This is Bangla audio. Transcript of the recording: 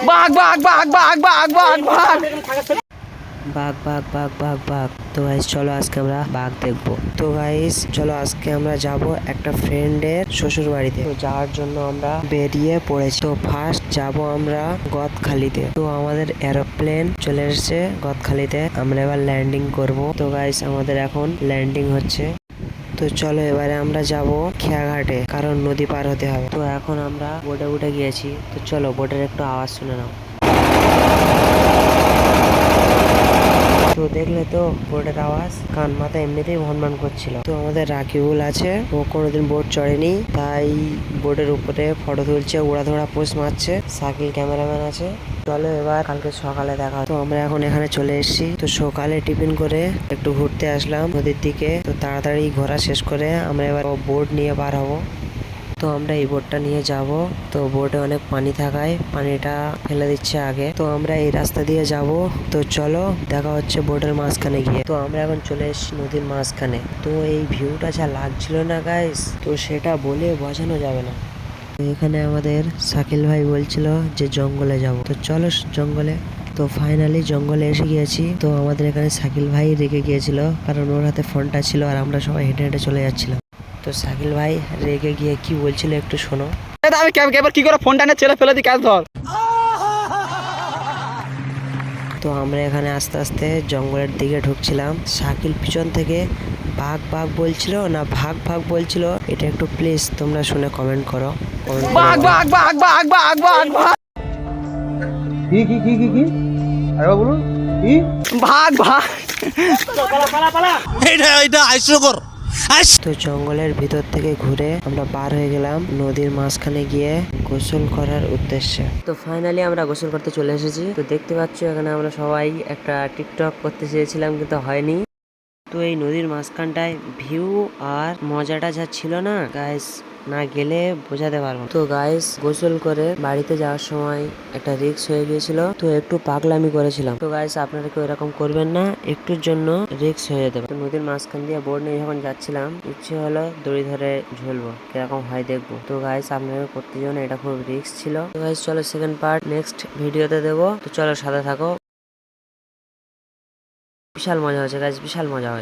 বাঘ বাঘ বাঘ বাঘ বাঘ বাঘ বাঘ বাঘ বাঘ বাঘ বাঘ বাঘ। তো গাইস চলো আজকে আমরা বাঘ দেখবো। তো গাইস চলো আজকে আমরা যাব একটা ফ্রেন্ডের শ্বশুর বাড়িতে। তো যাওয়ার জন্য আমরা বেরিয়ে পড়েছি। তো ফার্স্ট যাব আমরা গদখালিতে। তো আমাদের এরোপ্লেন চলে এসেছে গদখালিতে, আমরা এবার ল্যান্ডিং করব। তো গাইস আমাদের এখন ল্যান্ডিং হচ্ছে। তো চলো এবারে আমরা যাব খেয়াঘাটে, কারণ নদী পার হতে হবে। তো এখন আমরা বোটে উঠে গিয়েছি। তো চলো বোটের একটু আওয়াজ শুনে নাও। তো দেখলে তো বোটের আওয়াজ, কান মাথা এমনিতেই ভনভন করছিল। তো আমাদের রাকিবুল আছে, ও কোনোদিন বোট চড়েনি, তাই বোটের উপরে ফটো তুলছে, উড়াধুরা পোস্ট মারছে। সাকিল ক্যামেরাম্যান আছে। চলো এবার কালকে সকালে দেখা। তো আমরা এখন এখানে চলে এসেছি। তো সকালে টিফিন করে একটু ঘুরতে আসলাম নদীর দিকে। তো তাড়াতাড়ি ঘোরা শেষ করে আমরা এবার বোট নিয়ে বার হবো। তো আমরা এই বোটটা নিয়ে যাব। তো বোটে অনেক পানি থাকায় পানিটা ফেলে দিচ্ছে আগে। তো আমরা এই রাস্তা দিয়ে যাব। তো চলো দেখা হচ্ছে বোটের মাঝখানে গিয়ে। তো আমরা এখন চলে এসেছি নদীর মাঝখানে। তো এই ভিউটা যা লাগছিল না গাইস, তো সেটা বলে বোঝানো যাবে না। তো এখানে আমাদের শাকিল ভাই বলছিল যে জঙ্গলে যাব। তো চলো জঙ্গলে। তো ফাইনালি জঙ্গলে এসে গিয়েছি। তো আমাদের এখানে শাকিল ভাই রেগে গিয়েছিল, কারণ ওর হাতে ফোনটা ছিল আর আমরা সবাই হেঁটে হেঁটে চলে যাচ্ছিলাম। তো শাকিল ভাই রেগে গিয়ে কি বলছিল একটু শোনো। আমি এবার কি করে ফোনটা নিয়ে ছেড়ে ফেলে দিই, কাজ ধর। তো আমরা এখানে আস্তে আস্তে জঙ্গলের দিকে ঢুকছিলাম। শাকিল পিছন থেকে বাঘ বাঘ বলছিল না ভাগ ভাগ বলছিল, এটা একটু প্লিজ তোমরা শুনে কমেন্ট করো। বাঘ বাঘ বাঘ বাঘ বাঘ বাঘ বাঘ কি কি কি কি কি আরে বলুন কি ভাগ ভাগ। এটা হাস্যকর। তো জঙ্গলের ভিতর থেকে ঘুরে আমরা বার হয়ে গেলাম নদীর মাঝখানে গিয়ে গোসল করার উদ্দেশ্যে। তো ফাইনালি আমরা গোসল করতে চলে এসেছি। তো দেখতে পাচ্ছ এখানে আমরা সবাই একটা টিকটক করতে চেয়েছিলাম, কিন্তু হয়নি। তো এই নদীর মাঝখানটায় ভিউ আর মজাটা যা ছিল না গাইস, না গেলে বোঝাতে পারবো। তো গাইস গোসল করে বাড়িতে যাওয়ার সময় একটা রিস্ক হয়ে গিয়েছিল, তো একটু পাগলামি করেছিলাম। তো গাইস আপনারা কেউ এরকম করবেন না, একটুর জন্য রিস্ক হয়ে যেতে পারে। তো নদীর মাঝখান দিয়ে বোর্ড নিয়ে যখন যাচ্ছিলাম, ইচ্ছে হলো দড়ি ধরে ঝুলবো, কিরকম হয় দেখবো। তো গাইস আপনারা করতে যান, এটা খুব রিস্ক ছিল। তো গাইস চলো সেকেন্ড পার্ট নেক্সট ভিডিওতে দেবো। তো চলো সাথে থাকো। বিশাল মজা হয়েছে গাইস, বিশাল মজা হয়েছে।